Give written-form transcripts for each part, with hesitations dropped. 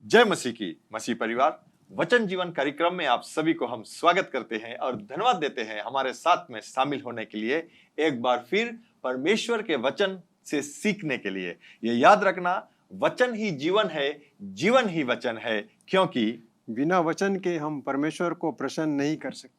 जय मसीह की। मसीह परिवार वचन जीवन कार्यक्रम में आप सभी को हम स्वागत करते हैं और धन्यवाद देते हैं हमारे साथ में शामिल होने के लिए, एक बार फिर परमेश्वर के वचन से सीखने के लिए। ये याद रखना, वचन ही जीवन है, जीवन ही वचन है, क्योंकि बिना वचन के हम परमेश्वर को प्रसन्न नहीं कर सकते।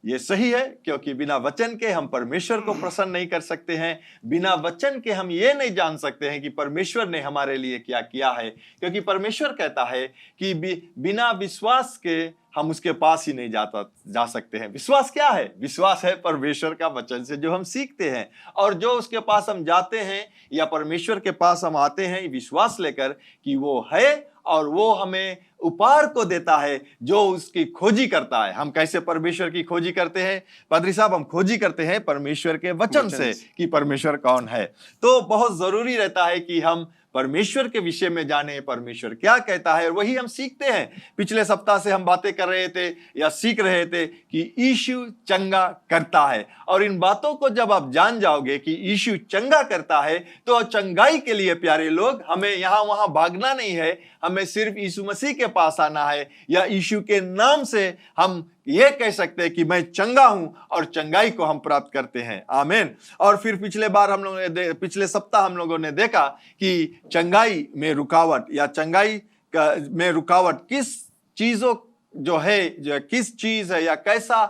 ये सही है, क्योंकि बिना वचन के हम परमेश्वर को प्रसन्न नहीं कर सकते हैं। बिना वचन के हम ये नहीं जान सकते हैं कि परमेश्वर ने हमारे लिए क्या किया है, क्योंकि परमेश्वर कहता है कि बिना विश्वास के हम उसके पास ही नहीं जा सकते हैं। विश्वास क्या है? विश्वास है परमेश्वर का वचन से जो हम सीखते हैं, और जो उसके पास हम जाते हैं या परमेश्वर के पास हम आते हैं विश्वास लेकर कि वो है और वो हमें उपहार को देता है जो उसकी खोजी करता है। हम कैसे परमेश्वर की खोजी करते हैं पादरी साहब? हम खोजी करते हैं परमेश्वर के वचन से कि परमेश्वर कौन है। तो बहुत जरूरी रहता है कि हम परमेश्वर के विषय में जाने, परमेश्वर क्या कहता है, और वही हम सीखते हैं। पिछले सप्ताह से हम बातें कर रहे थे या सीख रहे थे कि यीशु चंगा करता है, और इन बातों को जब आप जान जाओगे कि यीशु चंगा करता है, तो चंगाई के लिए प्यारे लोग हमें यहां वहां भागना नहीं है। हमें सिर्फ यीशु मसीह के पास आना है, या यीशु के नाम से हम ये कह सकते हैं कि मैं चंगा हूं, और चंगाई को हम प्राप्त करते हैं। आमीन। और फिर पिछले सप्ताह हम लोगों ने देखा कि चंगाई में रुकावट या चंगाई में रुकावट किस चीजों जो है, किस चीज है या कैसा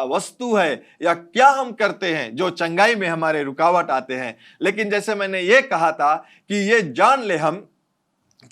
वस्तु है या क्या हम करते हैं जो चंगाई में हमारे रुकावट आते हैं। लेकिन जैसे मैंने ये कहा था कि ये जान ले हम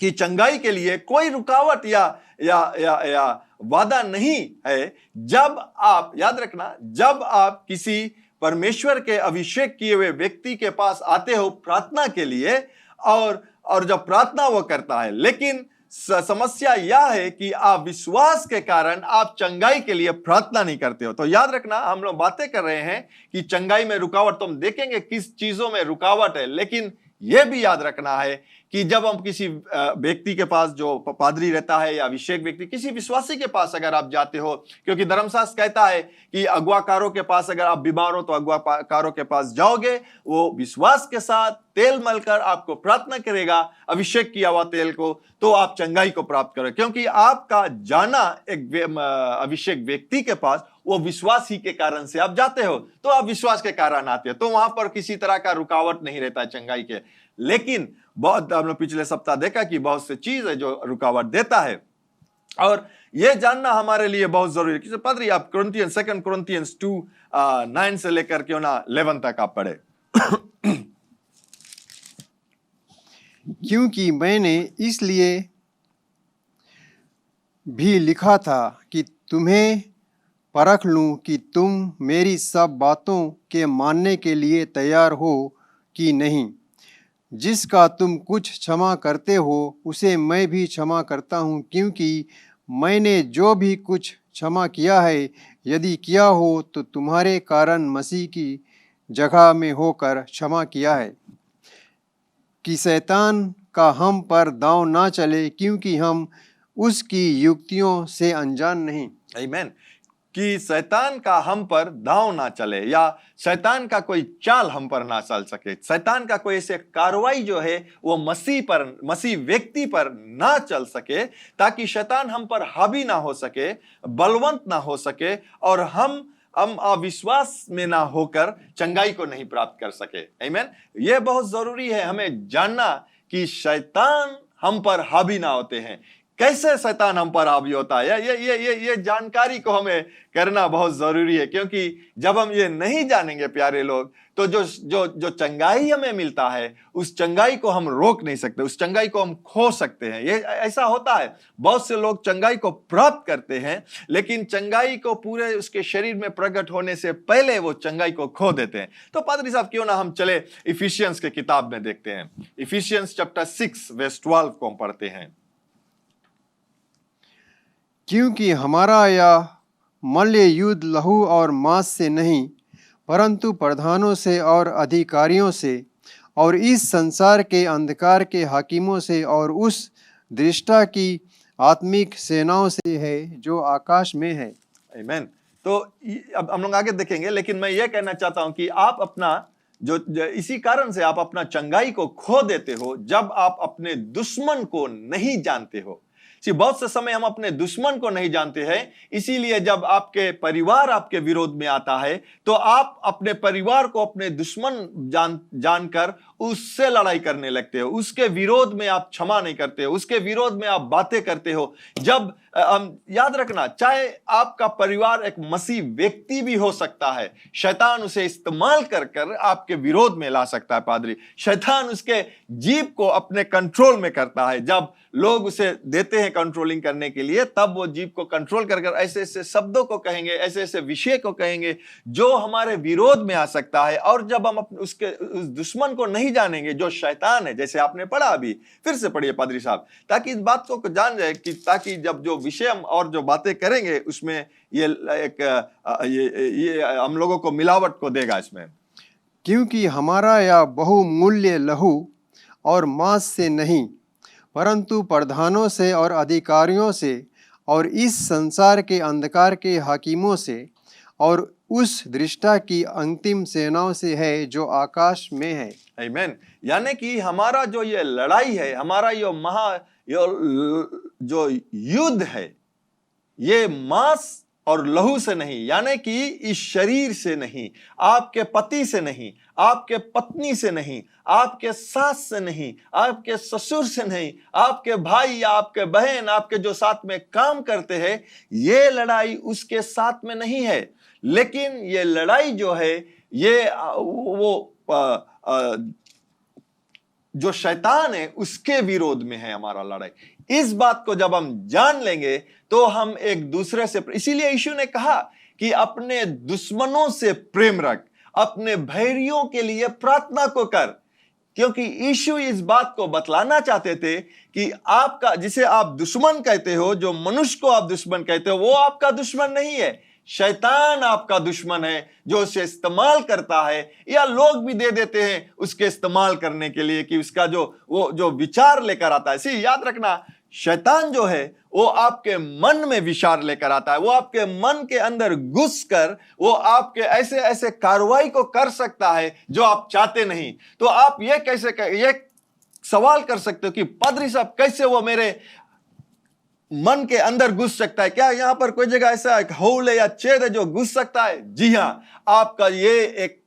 कि चंगाई के लिए कोई रुकावट या वादा नहीं है। जब आप याद रखना, जब आप किसी परमेश्वर के अभिषेक किए हुए व्यक्ति के पास आते हो प्रार्थना के लिए, और जब प्रार्थना वो करता है, लेकिन समस्या यह है कि आप विश्वास के कारण आप चंगाई के लिए प्रार्थना नहीं करते हो। तो याद रखना, हम लोग बातें कर रहे हैं कि चंगाई में रुकावट, तो हम देखेंगे किस चीजों में रुकावट है। लेकिन यह भी याद रखना है कि जब हम किसी व्यक्ति के पास, जो पादरी रहता है या अभिषेक व्यक्ति, किसी विश्वासी के पास अगर आप जाते हो, क्योंकि धर्मशास्त्र कहता है कि अगुवाकारों के पास अगर आप बीमार हो तो अगुवाकारों के पास जाओगे, वो विश्वास के साथ तेल मलकर आपको प्रार्थना करेगा, अभिषेक किया हुआ तेल को, तो आप चंगाई को प्राप्त करोगे। क्योंकि आपका जाना एक अभिषेक व्यक्ति के पास, वो विश्वास ही के कारण से आप जाते हो, तो आप विश्वास के कारण आते हो, तो वहां पर किसी तरह का रुकावट नहीं रहता है चंगाई के। लेकिन बहुत हमने पिछले सप्ताह देखा कि बहुत से चीज है जो रुकावट देता है, और यह जानना हमारे लिए बहुत जरूरी है। पादरी आप 2 Corinthians 2:9 से लेकर क्यों ना 11 तक आप पढ़े। क्योंकि मैंने इसलिए भी लिखा था कि तुम्हें परख लूं कि तुम मेरी सब बातों के मानने के लिए तैयार हो कि नहीं। जिसका तुम कुछ क्षमा करते हो उसे मैं भी क्षमा करता हूँ, क्योंकि मैंने जो भी कुछ क्षमा किया है, यदि किया हो तो तुम्हारे कारण मसीह की जगह में होकर क्षमा किया है, कि शैतान का हम पर दांव ना चले, क्योंकि हम उसकी युक्तियों से अनजान नहीं। आमीन। कि शैतान का हम पर दांव ना चले, या शैतान का कोई चाल हम पर ना चल सके, शैतान का कोई ऐसे कार्रवाई जो है वो मसीह व्यक्ति पर ना चल सके, ताकि शैतान हम पर हावी ना हो सके, बलवंत ना हो सके, और हम अविश्वास में ना होकर चंगाई को नहीं प्राप्त कर सके। आमीन। यह बहुत जरूरी है हमें जानना कि शैतान हम पर हावी ना होते हैं। कैसे शैतान हम पर हावी होता है, ये जानकारी को हमें करना बहुत जरूरी है, क्योंकि जब हम ये नहीं जानेंगे प्यारे लोग, तो जो चंगाई हमें मिलता है, उस चंगाई को हम रोक नहीं सकते, उस चंगाई को हम खो सकते हैं। ये ऐसा होता है, बहुत से लोग चंगाई को प्राप्त करते हैं, लेकिन चंगाई को पूरे उसके शरीर में प्रकट होने से पहले वो चंगाई को खो देते हैं। तो पादरी साहब क्यों ना हम चले इफिशियंस के किताब में देखते हैं। इफिशियंस चैप्टर 6:12 को हम पढ़ते हैं। क्योंकि हमारा यह मल्ल युद्ध लहू और मांस से नहीं, परंतु प्रधानों से और अधिकारियों से और इस संसार के अंधकार के हाकिमों से और उस दृष्टा की आत्मिक सेनाओं से है जो आकाश में है। आमीन। तो अब हम लोग आगे देखेंगे, लेकिन मैं ये कहना चाहता हूं कि आप अपना जो इसी कारण से आप अपना चंगाई को खो देते हो जब आप अपने दुश्मन को नहीं जानते हो। बहुत से समय हम अपने दुश्मन को नहीं जानते हैं, इसीलिए जब आपके परिवार आपके विरोध में आता है तो आप अपने परिवार को अपने दुश्मन जानकर उससे लड़ाई करने लगते हो, उसके विरोध में आप क्षमा नहीं करते हो, उसके विरोध में आप बातें करते हो। जब याद रखना, चाहे आपका परिवार एक मसीह व्यक्ति भी हो सकता है, शैतान उसे इस्तेमाल कर कर आपके विरोध में ला सकता है। पादरी, शैतान उसके जीभ को अपने कंट्रोल में करता है। जब लोग उसे देते हैं कंट्रोलिंग करने के लिए, तब वो जीभ को कंट्रोल कर कर ऐसे ऐसे शब्दों को कहेंगे, ऐसे ऐसे विषय को कहेंगे जो हमारे विरोध में आ सकता है। और जब हम उस दुश्मन को नहीं जानेंगे जो शैतान है, जैसे आपने पढ़ा, अभी फिर से पढ़िए पादरी साहब, ताकि इस बात को जान जाए कि ताकि जब जो विषय हम और जो बातें करेंगे उसमें ये हम लोगों को मिलावट को देगा इसमें। क्योंकि हमारा यह बहुमूल्य लहू और मांस से नहीं, परंतु प्रधानों से और अधिकारियों से और इस संसार के अंधकार के हाकिमों से और उस दृष्टा की अंतिम सेनाओं से है जो आकाश में है। आमीन। यानी कि हमारा जो ये लड़ाई है, हमारा जो युद्ध है, ये मांस और लहू से नहीं, यानी कि इस शरीर से नहीं, आपके पति से नहीं, आपके पत्नी से नहीं, आपके सास से नहीं, आपके ससुर से नहीं, आपके भाई या आपके बहन, आपके जो साथ में काम करते हैं, ये लड़ाई उसके साथ में नहीं है। लेकिन ये लड़ाई जो है, ये जो शैतान है उसके विरोध में है हमारा लड़ाई। इस बात को जब हम जान लेंगे तो हम एक दूसरे से, इसीलिए यीशु ने कहा कि अपने दुश्मनों से प्रेम रख, अपने बैरियों के लिए प्रार्थना को कर, क्योंकि यीशु इस बात को बतलाना चाहते थे कि आपका, जिसे आप दुश्मन कहते हो, जो मनुष्य को आप दुश्मन कहते हो, वो आपका दुश्मन नहीं है। शैतान आपका दुश्मन है जो उसे इस्तेमाल करता है, या लोग भी दे देते हैं उसके इस्तेमाल करने के लिए कि उसका जो विचार लेकर आता है। इसी याद रखना, शैतान जो है वो आपके मन में विचार लेकर आता है, वो आपके मन के अंदर घुस कर वो आपके ऐसे ऐसे कार्रवाई को कर सकता है जो आप चाहते नहीं। तो आप ये सवाल कर सकते हो कि पादरी साहब, कैसे वो मेरे मन के अंदर घुस सकता है? क्या यहां पर कोई जगह ऐसा एक होल है या छेद है जो घुस सकता है? जी हां, आपका ये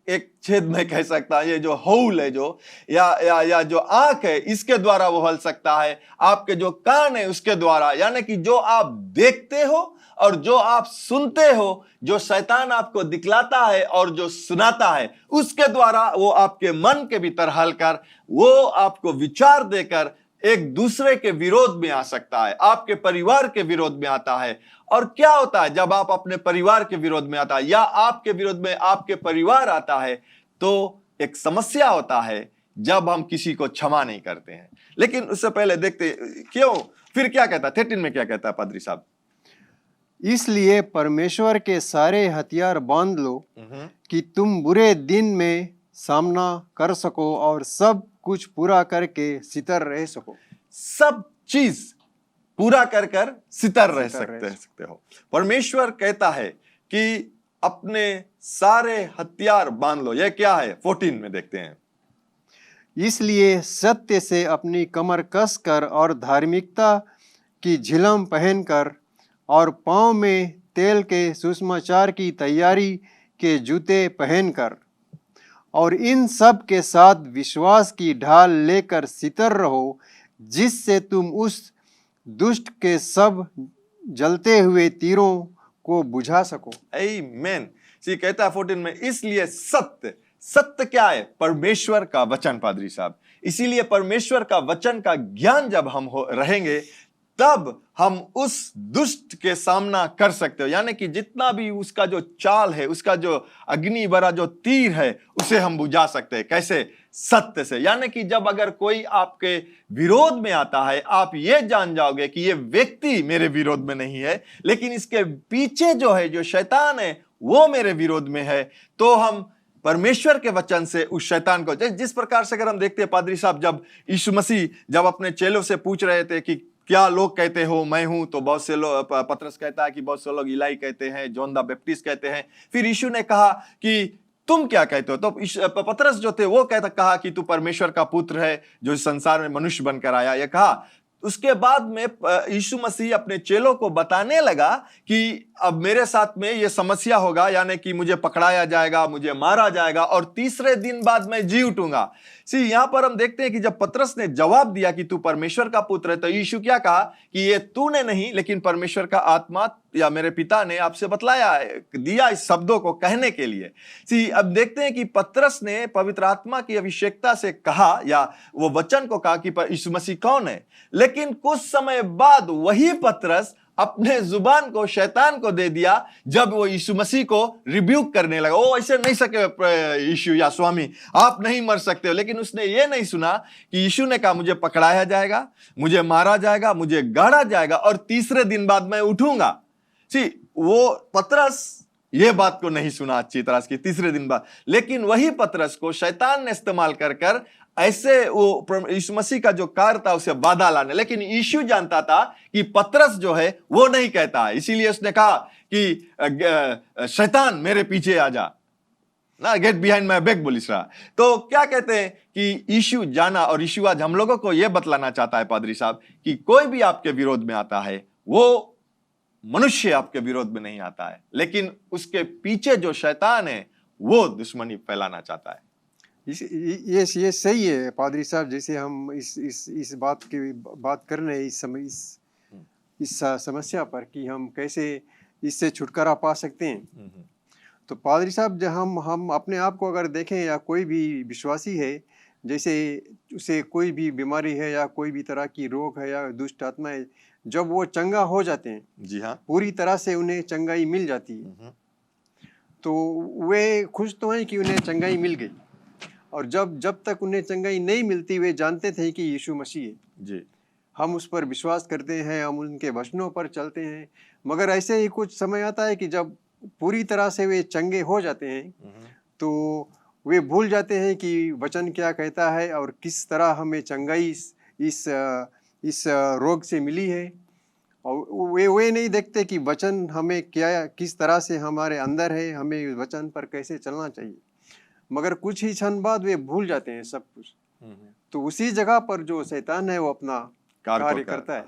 एक छेद में कह सकता है, ये जो होल है जो या जो आंख है, इसके द्वारा वो हल सकता है। आपके जो कान है उसके द्वारा, यानी कि जो आप देखते हो और जो आप सुनते हो, जो शैतान आपको दिखलाता है और जो सुनाता है, उसके द्वारा वो आपके मन के भीतर हल कर, वो आपको विचार देकर एक दूसरे के विरोध में आ सकता है, आपके परिवार के विरोध में आता है। और क्या होता है जब आप अपने परिवार के विरोध में आता है या आपके विरोध में आपके परिवार आता है, तो एक समस्या होता है जब हम किसी को क्षमा नहीं करते हैं। लेकिन उससे पहले देखते क्यों, फिर क्या कहता है 13 में, क्या कहता है पादरी साहब? इसलिए परमेश्वर के सारे हथियार बांध लो कि तुम बुरे दिन में सामना कर सको और सब कुछ पूरा करके सितर रह सको। सब चीज पूरा कर कर सितर रह सकते हो। परमेश्वर कहता है कि अपने सारे हथियार बांध लो। यह क्या है? 14 में देखते हैं। इसलिए सत्य से अपनी कमर कस कर और धार्मिकता की झिलम पहनकर और पांव में तेल के सुसमाचार की तैयारी के जूते पहनकर और इन सब के साथ विश्वास की ढाल लेकर सितर रहो, जिससे तुम उस दुष्ट के सब जलते हुए तीरों को बुझा सको। आमीन। कहता है 14 में, इसलिए सत्य क्या है? परमेश्वर का वचन पादरी साहब। इसीलिए परमेश्वर का वचन का ज्ञान जब हम रहेंगे, तब हम उस दुष्ट के सामना कर सकते हो। यानी कि जितना भी उसका जो चाल है, उसका जो अग्नि भरा जो तीर है, उसे हम बुझा सकते हैं। कैसे? सत्य से। यानी कि जब अगर कोई आपके विरोध में आता है, आप ये जान जाओगे कि ये व्यक्ति मेरे विरोध में नहीं है, लेकिन इसके पीछे जो है, जो शैतान है, वो मेरे विरोध में है। तो हम परमेश्वर के वचन से उस शैतान को, जिस प्रकार से अगर हम देखते हैं पादरी साहब, जब यीशु मसीह जब अपने चेलों से पूछ रहे थे कि क्या लोग कहते हो मैं हूं, तो बहुत से लोग, पतरस कहता है कि बहुत से लोग इलाई कहते हैं, जॉन द बैप्टिस्ट कहते हैं। फिर यीशु ने कहा कि तुम क्या कहते हो? तो पतरस जो थे वो कहा कि तू परमेश्वर का पुत्र है जो इस संसार में मनुष्य बनकर आया। ये कहा उसके बाद में यीशु मसीह अपने चेलों को बताने लगा कि अब मेरे साथ में ये समस्या होगा, यानी कि मुझे पकड़ाया जाएगा, मुझे मारा जाएगा और तीसरे दिन बाद मैं जी उठूंगा। यहां पर हम देखते हैं कि जब पतरस ने जवाब दिया कि तू परमेश्वर का पुत्र है, तो यीशु क्या कहा कि ये तूने नहीं, लेकिन परमेश्वर का आत्मा या मेरे पिता ने आपसे बतलाया दिया इस शब्दों को कहने के लिए। अब देखते हैं कि पतरस ने पवित्र आत्मा की अभिषेकता से कहा, या वो वचन को कहा कि यीशु मसीह कौन है, लेकिन कुछ समय बाद वही पतरस अपने जुबान को शैतान को दे दिया जब वो यीशु मसीह को रिब्यूक करने लगा। ओ ऐसे नहीं सके यीशु या स्वामी, आप नहीं मर सकते हो। लेकिन उसने ये नहीं सुना कि यीशु ने कहा मुझे पकड़ाया जाएगा, मुझे मारा जाएगा, मुझे गाड़ा जाएगा और तीसरे दिन बाद मैं उठूंगा। वो पतरस ये बात को नहीं सुना अच्छी तरह से, तीसरे दिन बाद। लेकिन वही पतरस को शैतान ने इस्तेमाल कर ऐसे वो यीशु मसीह का जो कार्य था उसे बाधा लाने। लेकिन यीशु जानता था कि पतरस जो है वो नहीं कहता है, इसीलिए उसने कहा कि शैतान मेरे पीछे आ जा ना, गेट बिहाइंड माय बैक बोलिस रहा। तो क्या कहते हैं कि यीशु जाना, और यीशु आज हम लोगों को यह बतलाना चाहता है पादरी साहब कि कोई भी आपके विरोध में आता है वो मनुष्य आपके विरोध में नहीं आता है, लेकिन उसके पीछे जो शैतान है वो दुश्मनी फैलाना चाहता है। ये सही है पादरी साहब। जैसे हम इस बात की बात कर रहे हैं इस समस्या पर कि हम कैसे इससे छुटकारा पा सकते हैं। तो पादरी साहब, जब हम अपने आप को अगर देखें, या कोई भी विश्वासी है, जैसे उसे कोई भी बीमारी है या कोई भी तरह की रोग है या दुष्ट आत्मा है, जब वो चंगा हो जाते हैं, जी हाँ, पूरी तरह से उन्हें चंगाई मिल जाती है, तो वे खुश तो हैं कि उन्हें चंगाई मिल गई। और जब तक उन्हें चंगाई नहीं मिलती, वे जानते थे कि यीशु मसीह है जी, हम उस पर विश्वास करते हैं, हम उनके वचनों पर चलते हैं। मगर ऐसे ही कुछ समय आता है कि जब पूरी तरह से वे चंगे हो जाते हैं, तो वे भूल जाते हैं कि वचन क्या कहता है और किस तरह हमें चंगाई इस रोग से मिली है। और वे नहीं देखते कि वचन हमें क्या, किस तरह से हमारे अंदर है, हमें वचन पर कैसे चलना चाहिए। मगर कुछ ही क्षण बाद वे भूल जाते हैं सब कुछ। तो उसी जगह पर जो शैतान है वो अपना कार्य करता है।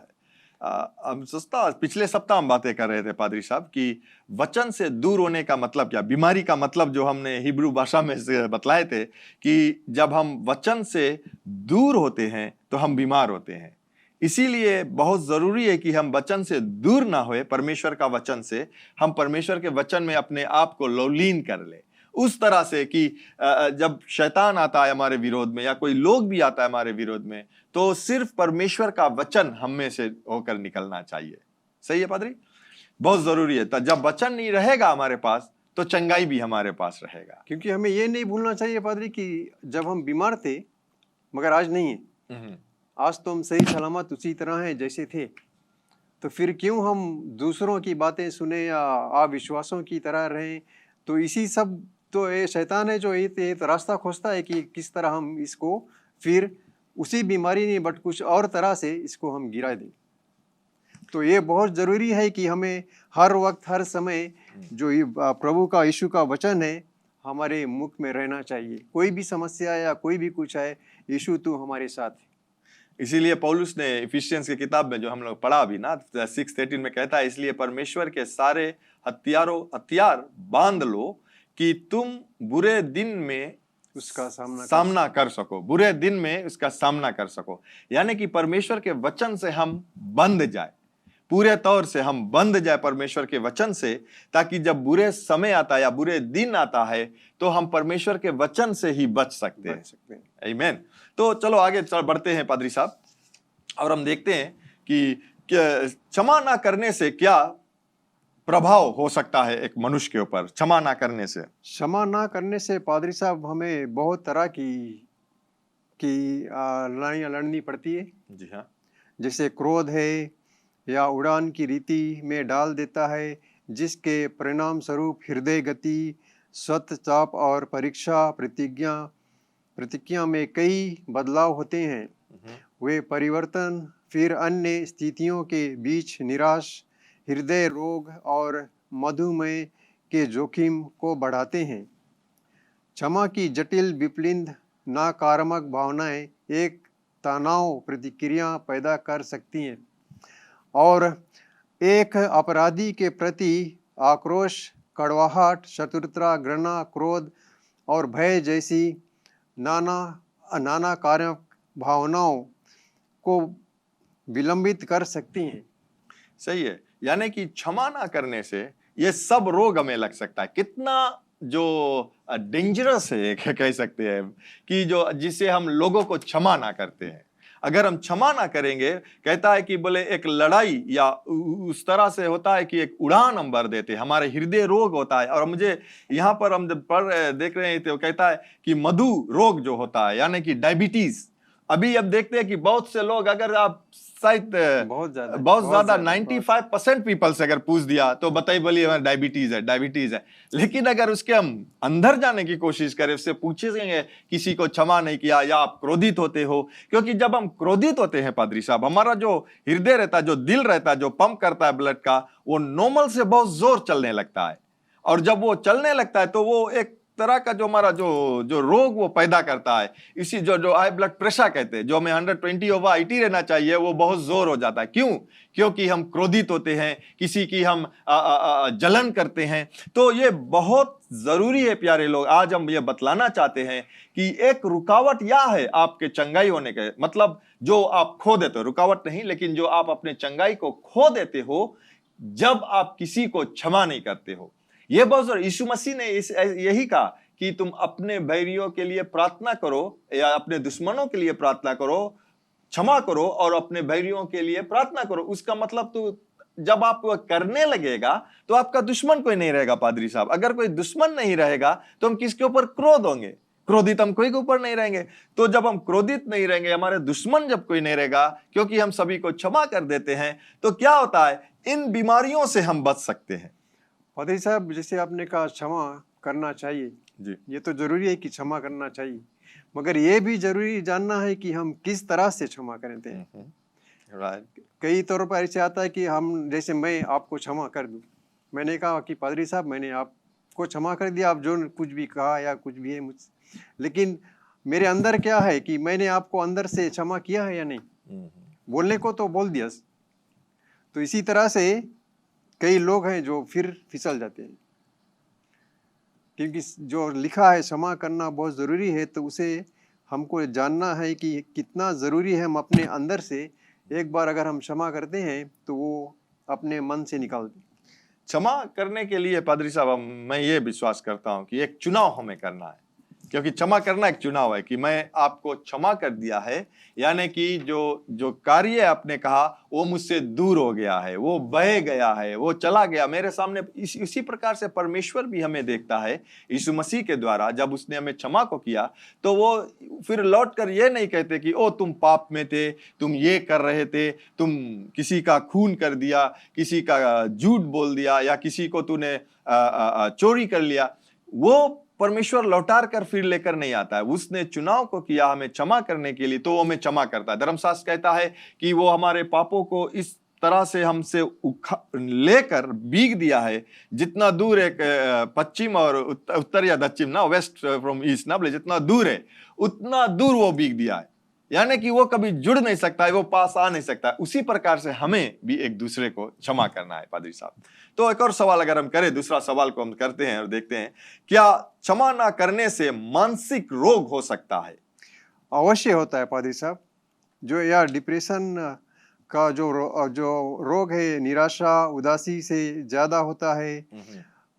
हम सोचता, पिछले सप्ताह हम बातें कर रहे थे पादरी साहब कि वचन से दूर होने का मतलब क्या, बीमारी का मतलब जो हमने हिब्रू भाषा में से बतलाए थे कि जब हम वचन से दूर होते हैं तो हम बीमार होते हैं। इसीलिए बहुत जरूरी है कि हम वचन से दूर ना होए, परमेश्वर का वचन से हम परमेश्वर के वचन में अपने आप को लौलीन कर ले, उस तरह से कि जब शैतान आता है हमारे विरोध में या कोई लोग भी आता है हमारे विरोध में, तो सिर्फ परमेश्वर का वचन हम में से होकर निकलना चाहिए। सही है पादरी, बहुत जरूरी है। तो जब वचन नहीं रहेगा हमारे पास तो चंगाई भी हमारे पास रहेगा। क्योंकि हमें ये नहीं भूलना चाहिए पादरी कि जब हम बीमार थे, मगर आज नहीं है, आज तो हम सही सलामत उसी तरह हैं जैसे थे, तो फिर क्यों हम दूसरों की बातें सुने या अविश्वासों की तरह रहें। तो इसी सब, तो ये शैतान है जो ये रास्ता खोजता है कि किस तरह हम इसको फिर उसी बीमारी नहीं बट कुछ और तरह से इसको हम गिरा दें। तो ये बहुत ज़रूरी है कि हमें हर वक्त हर समय जो ये प्रभु का यीशु का वचन है हमारे मुख में रहना चाहिए। कोई भी समस्या या कोई भी कुछ है, यीशु तू हमारे साथ है। इसीलिए पौलुस ने इफिशियंस की किताब में जो हम लोग पढ़ा अभी ना 6:13 में कहता है, इसलिए परमेश्वर के सारे हथियार बांध लो कि तुम बुरे दिन में उसका सामना कर सको, बुरे दिन में उसका सामना कर सको। यानी कि परमेश्वर के वचन से हम बंध जाए, पूरे तौर से हम बंध जाए परमेश्वर के वचन से, ताकि जब बुरे समय आता है या बुरे दिन आता है तो हम परमेश्वर के वचन से ही बच सकते हैं। आमीन। तो चलो आगे बढ़ते हैं पादरी साहब, और हम देखते हैं कि क्षमा ना करने से क्या प्रभाव हो सकता है एक मनुष्य के ऊपर। क्षमा ना करने से, क्षमा ना करने से पादरी साहब हमें बहुत तरह की लड़ाइयाँ लड़नी पड़ती है। जी हाँ, जैसे क्रोध है या उड़ान की रीति में डाल देता है, जिसके परिणाम स्वरूप हृदय गति, सतचाप और परीक्षा प्रतिज्ञा में कई बदलाव होते हैं। वे परिवर्तन फिर अन्य स्थितियों के बीच निराश, हृदय रोग और मधुमेह के जोखिम को बढ़ाते हैं। क्षमा की जटिल विप्लिंद नकारात्मक भावनाएं एक तनाव प्रतिक्रिया पैदा कर सकती हैं और एक अपराधी के प्रति आक्रोश, कड़वाहट, शत्रुता, घृणा, क्रोध और भय जैसी नाना कार्य भावनाओं को विलंबित कर सकती हैं। सही है, यानी कि क्षमा ना करने से ये सब रोग हमें लग सकता है। कितना जो डेंजरस है कह सकते हैं कि जो जिसे हम लोगों को क्षमा ना करते हैं, अगर हम क्षमा ना करेंगे, कहता है कि बोले एक लड़ाई या उस तरह से होता है कि एक उड़ान हम भर देते हैं, हमारे हृदय रोग होता है। और मुझे यहाँ पर हम जब देख रहे हैं तो कहता है कि मधु रोग जो होता है, यानी कि डायबिटीज। अभी अब देखते हैं कि बहुत से लोग, अगर आप शायद बहुत ज्यादा 95% पीपल से अगर पूछ दिया तो बताइए बोलिए हमारा डायबिटीज है। लेकिन अगर उसके हम अंदर जाने की कोशिश करें, उससे पूछेंगे किसी को क्षमा नहीं किया या आप क्रोधित होते हो, क्योंकि जब हम क्रोधित होते हैं पादरी साहब, हमारा जो हृदय रहता है, जो दिल रहता है, जो पंप करता है ब्लड का, वो नॉर्मल से बहुत जोर चलने लगता है। और जब वो चलने लगता है तो वो एक तरह का जो हमारा जो रोग वो पैदा करता है। इसी जो हाई ब्लड प्रेशर कहते हैं, जो हमें 120 ओवर 80 रहना चाहिए, वो बहुत जोर हो जाता है। क्यों? क्योंकि हम क्रोधित होते हैं, किसी की हम जलन करते हैं। तो ये बहुत जरूरी है प्यारे लोग, आज हम ये बतलाना चाहते हैं कि एक रुकावट या है आपके चंगाई होने के, मतलब जो आप खो देते हो, रुकावट नहीं, लेकिन जो आप अपने चंगाई को खो देते हो जब आप किसी को क्षमा नहीं करते हो। ये बहुत जरूरी। यीशु मसीह ने यही कहा कि तुम अपने बैरियों के लिए प्रार्थना करो या अपने दुश्मनों के लिए प्रार्थना करो, क्षमा करो और अपने बैरियों के लिए प्रार्थना करो। उसका मतलब तो जब आप करने लगेगा तो आपका दुश्मन कोई नहीं रहेगा पादरी साहब। अगर कोई दुश्मन नहीं रहेगा तो हम किसके ऊपर क्रोध होंगे? क्रोधित हम कोई के ऊपर नहीं रहेंगे। तो जब हम क्रोधित नहीं रहेंगे, हमारे दुश्मन जब कोई नहीं रहेगा, क्योंकि हम सभी को क्षमा कर देते हैं, तो क्या होता है, इन बीमारियों से हम बच सकते हैं। पादरी साहब, जैसे आपने कहा क्षमा करना चाहिए जी, ये तो जरूरी है कि क्षमा करना चाहिए, मगर ये भी जरूरी जानना है कि हम किस तरह से क्षमा करते हैं। कई तौर पर ऐसे आता है कि हम, जैसे मैं आपको क्षमा कर दूं, मैंने कहा कि पादरी साहब मैंने आपको क्षमा कर दिया, आप जो कुछ भी कहा या कुछ भी है मुझसे, लेकिन मेरे अंदर क्या है कि मैंने आपको अंदर से क्षमा किया है या नहीं। बोलने को तो बोल दिया। तो इसी तरह से कई लोग हैं जो फिर फिसल जाते हैं, क्योंकि जो लिखा है क्षमा करना बहुत ज़रूरी है, तो उसे हमको जानना है कि कितना ज़रूरी है। हम अपने अंदर से एक बार अगर हम क्षमा करते हैं तो वो अपने मन से निकालते। क्षमा करने के लिए पादरी साहब मैं ये विश्वास करता हूं कि एक चुनाव हमें करना है, क्योंकि क्षमा करना एक चुनाव है कि मैं आपको क्षमा कर दिया है, यानी कि जो कार्य आपने कहा वो मुझसे दूर हो गया है, वो बह गया है, वो चला गया मेरे सामने। इसी प्रकार से परमेश्वर भी हमें देखता है यीशु मसीह के द्वारा। जब उसने हमें क्षमा को किया तो वो फिर लौट कर ये नहीं कहते कि ओ तुम पाप में थे, तुम ये कर रहे थे, तुम किसी का खून कर दिया, किसी का झूठ बोल दिया, या किसी को तूने चोरी कर लिया। वो परमेश्वर लौटार कर फिर लेकर नहीं आता है। उसने चुनाव को किया हमें क्षमा करने के लिए, तो वो हमें क्षमा करता है। धर्मशास्त्र कहता है कि वो हमारे पापों को इस तरह से हमसे लेकर बीग दिया है, जितना दूर एक पश्चिम और उत्तर या दक्षिण ना, वेस्ट फ्रॉम ईस्ट ना, बोले जितना दूर है उतना दूर वो बीग दिया है, यानी कि वो कभी जुड़ नहीं सकता है, वो पास आ नहीं सकता है। उसी प्रकार से हमें भी एक दूसरे को क्षमा करना है पादरी साहब। तो एक और सवाल अगर हम करें, दूसरा सवाल को हम करते हैं और देखते हैं, क्या क्षमा ना करने से मानसिक रोग हो सकता है? अवश्य होता है पादरी साहब। जो या डिप्रेशन का जो रोग है, निराशा उदासी से ज्यादा होता है।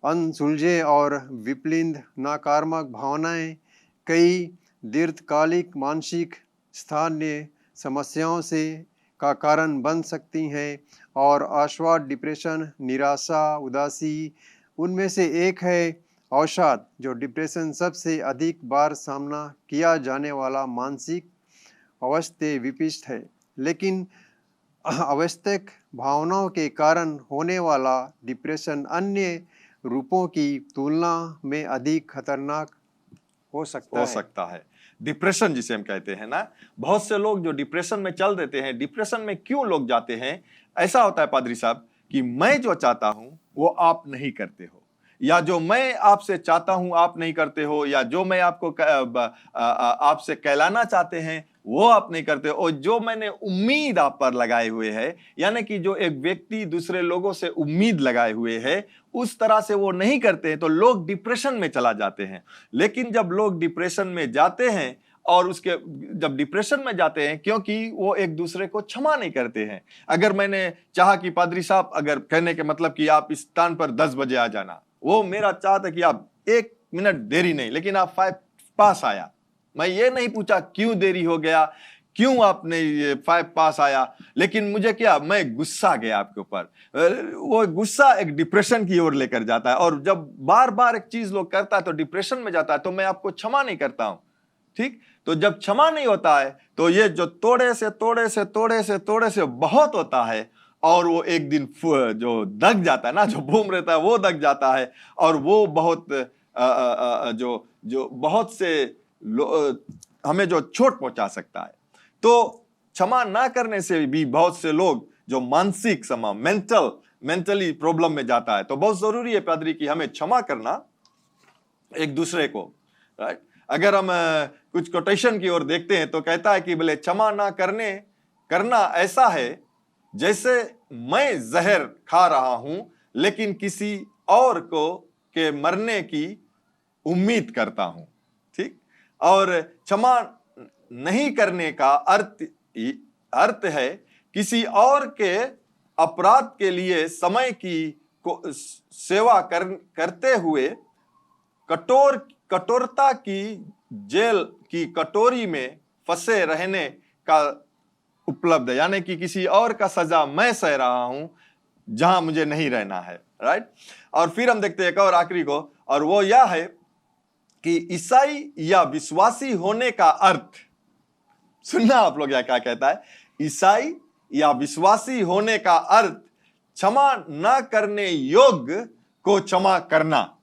अनसुलझे और विपलिंद नकारात्मक भावनाएं कई दीर्घकालिक मानसिक स्थानीय समस्याओं से का कारण बन सकती हैं, और अवसाद, डिप्रेशन, निराशा, उदासी उनमें से एक है। अवसाद, जो डिप्रेशन सबसे अधिक बार सामना किया जाने वाला मानसिक अवस्था विशिष्ट है, लेकिन अवस्थिक भावनाओं के कारण होने वाला डिप्रेशन अन्य रूपों की तुलना में अधिक खतरनाक हो सकता है। डिप्रेशन जिसे हम कहते हैं ना, बहुत से लोग जो डिप्रेशन में चल देते हैं। डिप्रेशन में क्यों लोग जाते हैं? ऐसा होता है पादरी साहब कि मैं जो चाहता हूं वो आप नहीं करते हो, या जो मैं आपसे चाहता हूं आप नहीं करते हो, या जो मैं आपको आपसे कहलाना चाहते हैं वो आप नहीं करते। और जो मैंने उम्मीद आप पर लगाए हुए है, यानी कि जो एक व्यक्ति दूसरे लोगों से उम्मीद लगाए हुए है, उस तरह से वो नहीं करते हैं तो लोग डिप्रेशन में चला जाते हैं। लेकिन जब लोग डिप्रेशन में जाते हैं और जब डिप्रेशन में जाते हैं क्योंकि वो एक दूसरे को क्षमा नहीं करते हैं। अगर मैंने चाहा कि पादरी साहब, अगर कहने के मतलब कि आप इस स्थान पर 10 बजे आ जाना, वो मेरा चाह था कि आप 1 मिनट देरी नहीं, लेकिन आप 5 पास आया। मैं ये नहीं पूछा क्यों देरी हो गया, क्यों आपने ये 5 पास आया, लेकिन मुझे क्या, मैं गुस्सा गया आपके ऊपर। वो गुस्सा एक डिप्रेशन की ओर लेकर जाता है, और जब बार बार एक चीज लोग करता है तो डिप्रेशन में जाता है, तो मैं आपको क्षमा नहीं करता हूं। ठीक, तो जब क्षमा नहीं होता है तो ये जो तोड़े से बहुत होता है, और वो एक दिन जो दग जाता है ना, जो बूम रहता है वो दग जाता है, और वो बहुत जो बहुत से हमें जो चोट पहुंचा सकता है। तो क्षमा ना करने से भी बहुत से लोग जो मानसिक मेंटली प्रॉब्लम में जाता है। तो बहुत जरूरी है पादरी कि हमें क्षमा करना एक दूसरे को, राइट। अगर हम कुछ कोटेशन की ओर देखते हैं तो कहता है कि बोले क्षमा ना करना ऐसा है जैसे मैं जहर खा रहा हूं लेकिन किसी और के मरने की उम्मीद करता हूं। ठीक, और क्षमा नहीं करने का अर्थ है किसी और के अपराध के लिए समय की सेवा करते हुए कठोरता की जेल की कटोरी में फंसे रहने का उपलब्ध है, यानी कि किसी और का सजा मैं सह रहा हूं जहां मुझे नहीं रहना है, राइट। और फिर हम देखते हैं एक और आखिरी को, और वो यह है कि ईसाई या विश्वासी होने का अर्थ, सुनना आप लोग क्या कहता है, ईसाई या विश्वासी होने का अर्थ क्षमा ना करने योग्य को क्षमा करना।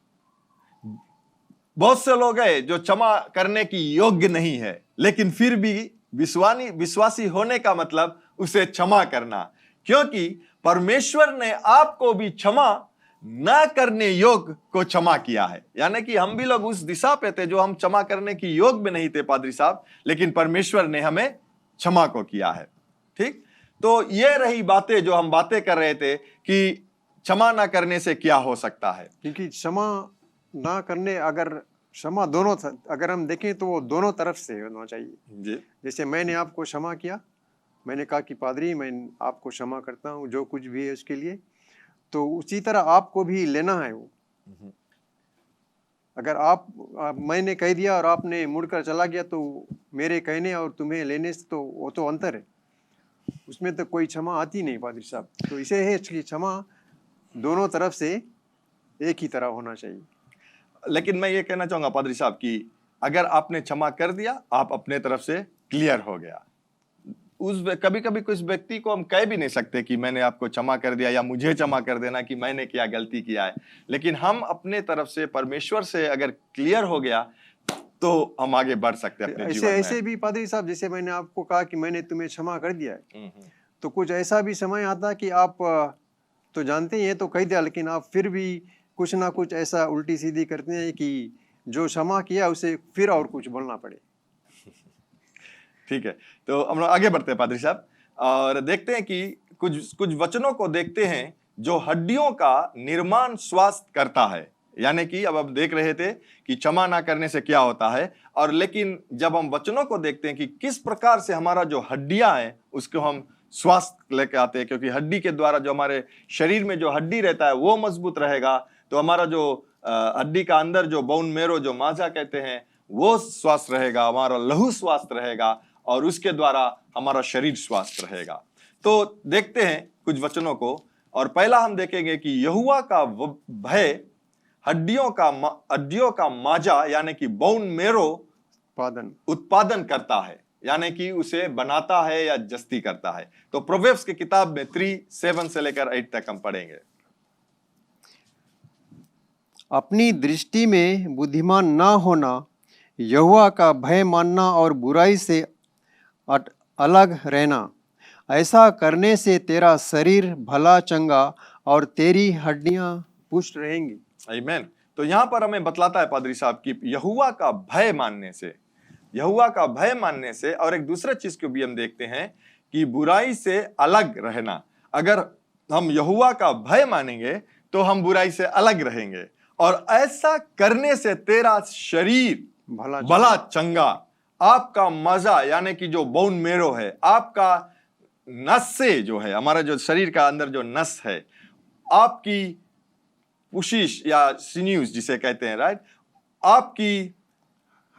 बहुत से लोग हैं जो क्षमा करने की योग्य नहीं है, लेकिन फिर भी विश्वासी होने का मतलब उसे क्षमा करना, क्योंकि परमेश्वर ने आपको भी क्षमा ना करने योग्य को क्षमा किया है। यानी कि हम भी लोग उस दिशा पे थे जो हम क्षमा करने की योग्य नहीं थे पादरी साहब, लेकिन परमेश्वर ने हमें क्षमा को किया है। ठीक, तो ये रही बातें जो हम बातें कर रहे थे कि क्षमा ना करने से क्या हो सकता है। क्योंकि क्षमा ना करने, अगर हम देखें तो वो दोनों तरफ से होना चाहिए जी। जैसे मैंने आपको क्षमा किया, मैंने कहा कि पादरी मैं आपको क्षमा करता हूँ जो कुछ भी है उसके लिए, तो उसी तरह आपको भी लेना है वो। अगर मैंने कह दिया और आपने मुड़कर चला गया तो मेरे कहने और तुम्हें लेने से तो वो तो अंतर है, उसमें तो कोई क्षमा आती नहीं पादरी साहब। तो इसे है कि क्षमा दोनों तरफ से एक ही तरह होना चाहिए। लेकिन मैं ये कहना चाहूंगा पादरी साहब कि अगर आपने क्षमा कर दिया, आप अपने तरफ से क्लियर हो गया। कभी कभी कुछ व्यक्ति को हम कह भी नहीं सकते कि मैंने आपको क्षमा कर दिया या मुझे क्षमा कर देना कि मैंने क्या गलती किया है, लेकिन हम अपने तरफ से परमेश्वर से अगर क्लियर हो गया तो हम आगे बढ़ सकते हैं अपने जीवन में। ऐसे भी पादरी साहब, जैसे मैंने आपको कहा कि मैंने तुम्हें क्षमा कर दिया है, तो कुछ ऐसा भी समय आता कि आप तो जानते ही हैं तो कह दिया, लेकिन आप फिर भी कुछ ना कुछ ऐसा उल्टी सीधी करते हैं कि जो क्षमा किया उसे फिर और कुछ बोलना पड़े। ठीक है, तो हम लोग आगे बढ़ते हैं पादरी साहब और देखते हैं कि कुछ वचनों को देखते हैं जो हड्डियों का निर्माण स्वास्थ्य करता है। यानी कि अब देख रहे थे कि क्षमा ना करने से क्या होता है, और लेकिन जब हम वचनों को देखते हैं कि किस प्रकार से हमारा जो हड्डियां हैं उसको हम स्वास्थ्य लेके आते हैं, क्योंकि हड्डी के द्वारा जो हमारे शरीर में जो हड्डी रहता है वो मजबूत रहेगा, तो हमारा जो हड्डी का अंदर जो बोन मेरो जो माजा कहते हैं वो स्वस्थ रहेगा, हमारा लहू स्वस्थ रहेगा, और उसके द्वारा हमारा शरीर स्वस्थ रहेगा। तो देखते हैं कुछ वचनों को, और पहला हम देखेंगे कि यहोवा का भय हड्डियों का माजा यानी कि बोन मेरो उत्पादन करता है, यानी कि उसे बनाता है या जस्ती करता है। तो प्रोवेब्स की किताब में 3:7 से लेकर 8 तक हम पढ़ेंगे। अपनी दृष्टि में बुद्धिमान ना होना, यहोवा का भय मानना और बुराई से अलग रहना, ऐसा करने से तेरा शरीर भला चंगा और तेरी हड्डियां पुष्ट रहेंगी। आमीन। तो यहां पर हमें बतलाता है पादरी साहब कि यहोवा का भय मानने से, यहोवा का भय मानने से, और एक दूसरा चीज को भी हम देखते हैं कि बुराई से अलग रहना। अगर हम यहोवा का भय मानेंगे तो हम बुराई से अलग रहेंगे, और ऐसा करने से तेरा शरीर भला चंगा, आपका मजा यानी कि जो बोन मेरो है, आपका नस से जो है, हमारा जो शरीर का अंदर जो नस है, आपकी पुशिश या सिन्यूज जिसे कहते हैं, राइट, आपकी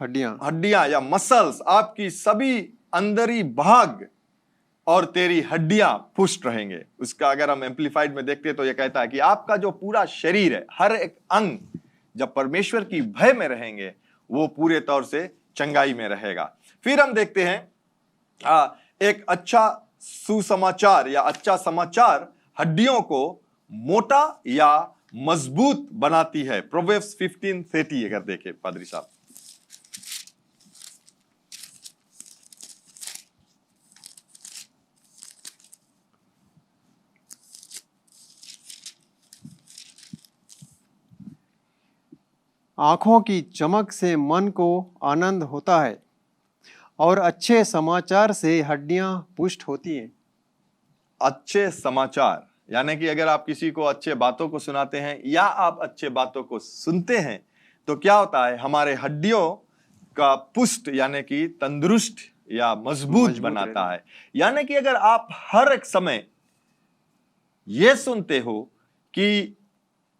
हड्डियां या मसल्स, आपकी सभी अंदरी भाग और तेरी हड्डियां पुष्ट रहेंगे। उसका अगर हम एम्पलीफाइड में देखते हैं तो यह कहता है कि आपका जो पूरा शरीर है, हर एक अंग जब परमेश्वर की भय में रहेंगे वो पूरे तौर से चंगाई में रहेगा। फिर हम देखते हैं एक अच्छा सुसमाचार या अच्छा समाचार हड्डियों को मोटा या मजबूत बनाती है। प्रोवर्ब्स 15:30 अगर देखें पादरी साहब। आंखों की चमक से मन को आनंद होता है और अच्छे समाचार से हड्डियां पुष्ट होती हैं। अच्छे समाचार यानी कि अगर आप किसी को अच्छे बातों को सुनाते हैं या आप अच्छे बातों को सुनते हैं तो क्या होता है, हमारे हड्डियों का पुष्ट यानी कि तंदुरुस्त या मजबूत बनाता है। यानी कि अगर आप हर एक समय यह सुनते हो कि,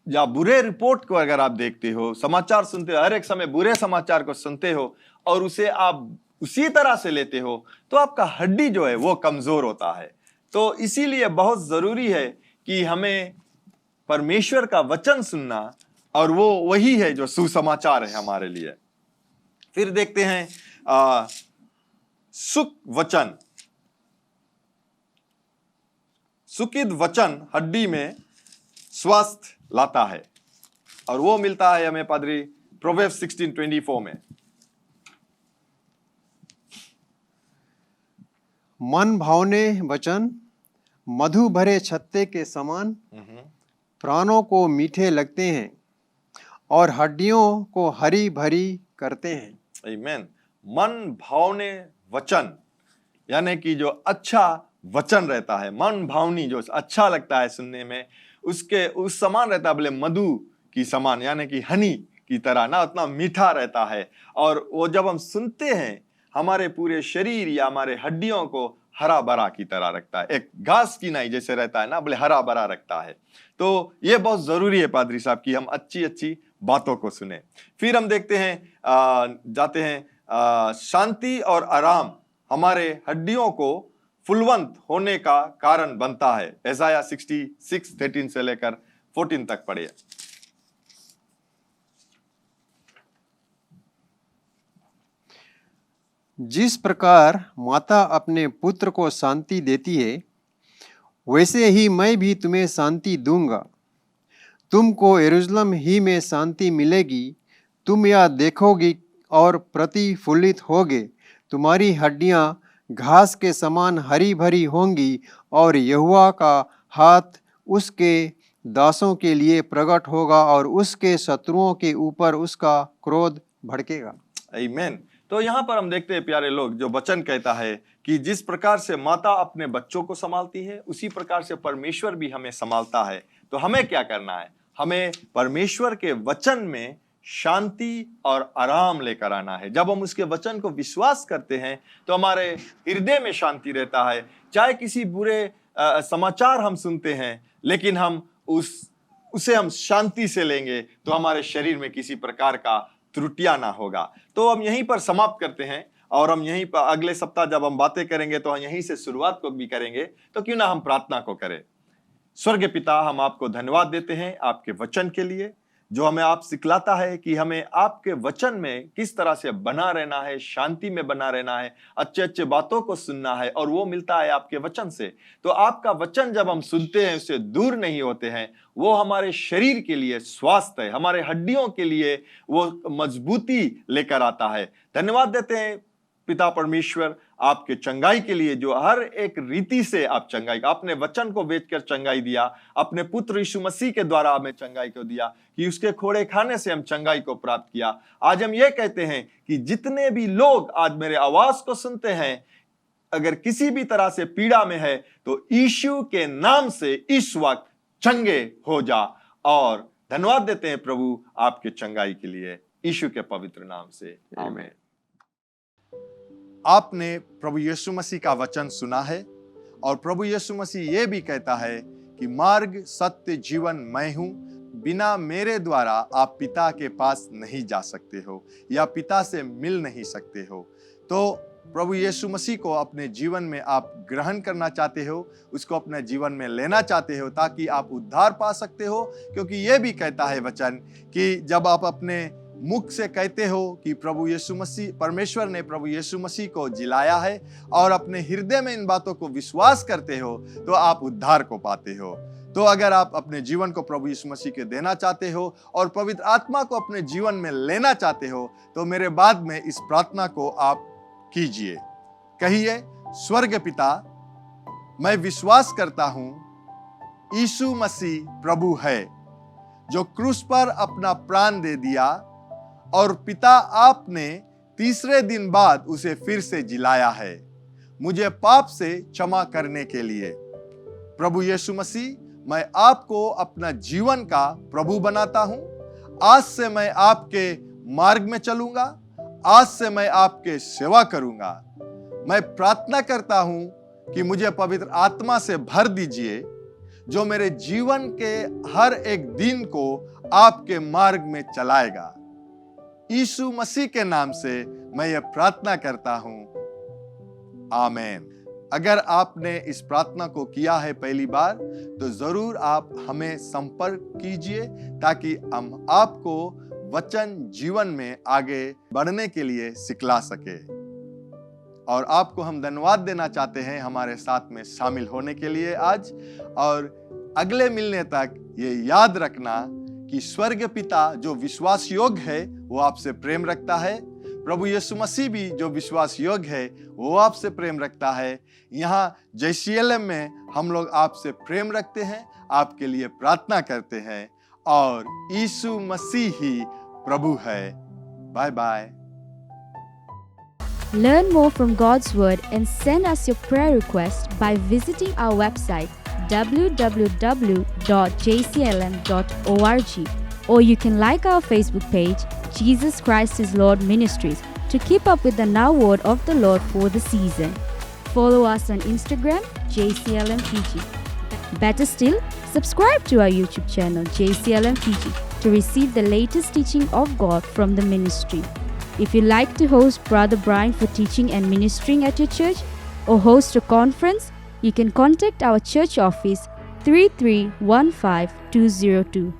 या बुरे रिपोर्ट को अगर आप देखते हो, समाचार सुनते हो, हर एक समय बुरे समाचार को सुनते हो और उसे आप उसी तरह से लेते हो, तो आपका हड्डी जो है वो कमजोर होता है। तो इसीलिए बहुत जरूरी है कि हमें परमेश्वर का वचन सुनना, और वो वही है जो सुसमाचार है हमारे लिए। फिर देखते हैं सुख वचन। सुखित वचन हड्डी में स्वास्थ्य लाता है, और वो मिलता है हमें पादरी प्रोवर्ब्स 16:24 में। मन भावने वचन मधु भरे छत्ते के समान प्राणों को मीठे लगते हैं और हड्डियों को हरी भरी करते हैं। आमीन। मन भावने वचन यानी कि जो अच्छा वचन रहता है, मन भावनी जो अच्छा लगता है सुनने में, उसके उस समान रहता है, बोले मधु की समान यानी कि हनी की तरह ना, उतना मीठा रहता है। और वो जब हम सुनते हैं हमारे पूरे शरीर या हमारे हड्डियों को हरा भरा की तरह रखता है, एक घास की नहीं जैसे रहता है ना, बोले हरा भरा रखता है। तो ये बहुत जरूरी है पादरी साहब कि हम अच्छी अच्छी बातों को सुने। फिर हम देखते हैं जाते हैं शांति और आराम हमारे हड्डियों को फुलवंत होने का कारण बनता है। यशायाह 66:13 से लेकर 14 तक पढ़िए। जिस प्रकार माता अपने पुत्र को शांति देती है, वैसे ही मैं भी तुम्हें शांति दूंगा। तुमको यरूशलेम ही में शांति मिलेगी। तुम यह देखोगी और प्रतिफुल्लित होगे। तुम्हारी हड्डियां घास के समान हरी भरी होंगी और यहोवा का हाथ उसके दासों के लिए प्रकट होगा और उसके शत्रुओं के ऊपर उसका क्रोध भड़केगा। आमीन। तो यहाँ पर हम देखते हैं प्यारे लोग, जो वचन कहता है कि जिस प्रकार से माता अपने बच्चों को संभालती है, उसी प्रकार से परमेश्वर भी हमें संभालता है। तो हमें क्या करना है? हमें परमेश्वर के वचन में शांति और आराम लेकर आना है। जब हम उसके वचन को विश्वास करते हैं तो हमारे हृदय में शांति रहता है। चाहे किसी बुरे समाचार हम सुनते हैं, लेकिन हम उसे हम शांति से लेंगे तो हमारे शरीर में किसी प्रकार का त्रुटियां ना होगा। तो हम यहीं पर समाप्त करते हैं, और हम यहीं पर अगले सप्ताह जब हम बातें करेंगे तो हम यहीं से शुरुआत को भी करेंगे। तो क्यों ना हम प्रार्थना को करें। स्वर्गीय पिता, हम आपको धन्यवाद देते हैं आपके वचन के लिए, जो हमें आप सिखलाता है कि हमें आपके वचन में किस तरह से बना रहना है, शांति में बना रहना है, अच्छे अच्छे बातों को सुनना है, और वो मिलता है आपके वचन से। तो आपका वचन जब हम सुनते हैं, उससे दूर नहीं होते हैं, वो हमारे शरीर के लिए स्वास्थ्य है, हमारे हड्डियों के लिए वो मजबूती लेकर आता है। धन्यवाद देते हैं पिता परमेश्वर आपके चंगाई के लिए, जो हर एक रीति से आप चंगाई, आपने वचन को बेचकर चंगाई दिया, अपने पुत्र यीशु मसीह के द्वारा हमें चंगाई को दिया, कि उसके खोड़े खाने से हम चंगाई को प्राप्त किया। आज हम ये कहते हैं कि जितने भी लोग आज मेरे आवाज को सुनते हैं, अगर किसी भी तरह से पीड़ा में है, तो यीशु के नाम से इस वक्त चंगे हो जा। और धन्यवाद देते हैं प्रभु आपके चंगाई के लिए, यीशु के पवित्र नाम से, आमीन। आपने प्रभु यीशु मसीह का वचन सुना है, और प्रभु यीशु मसीह यह भी कहता है कि मार्ग, सत्य, जीवन मैं हूं, बिना मेरे द्वारा आप पिता के पास नहीं जा सकते हो या पिता से मिल नहीं सकते हो। तो प्रभु यीशु मसीह को अपने जीवन में आप ग्रहण करना चाहते हो, उसको अपने जीवन में लेना चाहते हो, ताकि आप उद्धार पा सकते हो। क्योंकि यह भी कहता है वचन कि जब आप अपने मुख से कहते हो कि प्रभु यीशु मसीह, परमेश्वर ने प्रभु यीशु मसीह को जिलाया है, और अपने हृदय में इन बातों को विश्वास करते हो, तो आप उद्धार को पाते हो। तो अगर आप अपने जीवन को प्रभु यीशु मसीह के देना चाहते हो और पवित्र आत्मा को अपने जीवन में लेना चाहते हो, तो मेरे बाद में इस प्रार्थना को आप कीजिए। कहिए, स्वर्ग पिता, मैं विश्वास करता हूं यीशु मसीह प्रभु है, जो क्रूस पर अपना प्राण दे दिया, और पिता आपने तीसरे दिन बाद उसे फिर से जिलाया है, मुझे पाप से क्षमा करने के लिए। प्रभु यीशु मसीह, मैं आपको अपना जीवन का प्रभु बनाता हूं। आज से मैं आपके मार्ग में चलूंगा, आज से मैं आपके सेवा करूंगा। मैं प्रार्थना करता हूं कि मुझे पवित्र आत्मा से भर दीजिए, जो मेरे जीवन के हर एक दिन को आपके मार्ग में चलाएगा। यीशु मसीह के नाम से मैं ये प्रार्थना करता हूं, आमीन। अगर आपने इस प्रार्थना को किया है पहली बार, तो जरूर आप हमें संपर्क कीजिए, ताकि हम आपको वचन जीवन में आगे बढ़ने के लिए सिखला सके। और आपको हम धन्यवाद देना चाहते हैं हमारे साथ में शामिल होने के लिए आज। और अगले मिलने तक ये याद रखना कि स्वर्ग पिता जो विश्वास योग्य है, वो आपसे प्रेम रखता है। प्रभु यीशु मसीह भी जो विश्वास योग्य है, वो आपसे प्रेम रखता है। यहाँ JCLM में हम लोग आपसे प्रेम रखते हैं, आपके लिए प्रार्थना करते हैं, और यीशु मसीह ही प्रभु है। Bye bye. Learn more from God's Word and send us your prayer request by visiting our website www.jclm.org, or you can like our Facebook page, Jesus Christ is Lord Ministries, to keep up with the now word of the Lord for the season. Follow us on Instagram, JCLM Fiji. Better still, subscribe to our YouTube channel, JCLM Fiji, to receive the latest teaching of God from the ministry. If you like to host Brother Brian for teaching and ministering at your church, or host a conference, you can contact our church office 3315202.